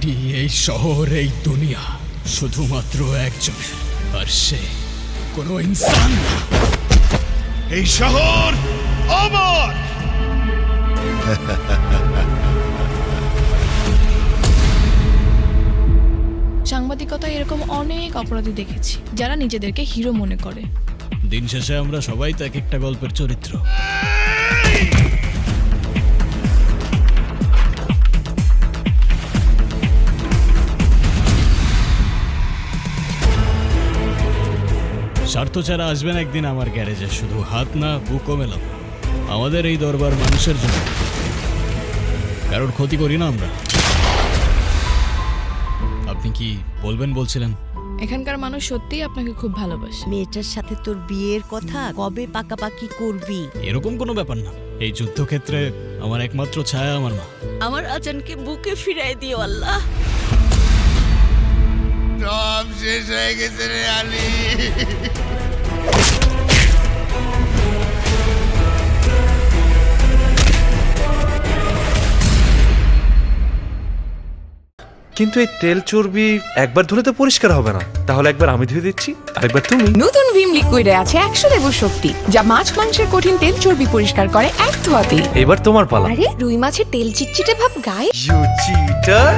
মাটি, এই শহর, এই দুনিয়া শুধুমাত্র একজনের, আর সে কোনো ইনসান না। এই শহর আমার। সাংবাদিকতায় এরকম অনেক অপরাধী দেখেছি যারা নিজেদেরকে হিরো মনে করে। দিন শেষে আমরা সবাই তো এক একটা গল্পের চরিত্র। স্বার্থ ছাড়া আসবেন একদিন আমার গ্যারেজে, শুধু হাত না বুকও মেলাবো। আমাদের এই দরবার মানুষের জন্য, কারোর ক্ষতি করি না আমরা। আপনি কি বলবেন বলছিলেন? এখানকার মানুষ সত্যিই আপনাকে খুব ভালোবাসে। মেয়েটার সাথে তোর বিয়ের কথা কবে পাকাপাকি করবি? এরকম কোনো ব্যাপার না। এই যুদ্ধক্ষেত্রে আমার একমাত্র ছায়া আমার মা। আমার আজানকে বুকে ফিরাই দিও আল্লাহ। সব শেষ হয়ে গেছে রে আলী। কিন্তু এই তেল চর্বি একবার ধুলে তো পরিষ্কার হবে না, তাহলে একবার আমি ধুয়ে দিচ্ছি, আরেকবার তুমি। নতুন ভিম লিকুইডে আছে 100 লেবুর শক্তি, যা মাছ মাংসের কঠিন তেল চর্বি পরিষ্কার করে এক ধোয়াতেই। এবার তোমার পালা। আরে রুই মাছের তেল চিটচিটে ভাব গায়ে। You cheater.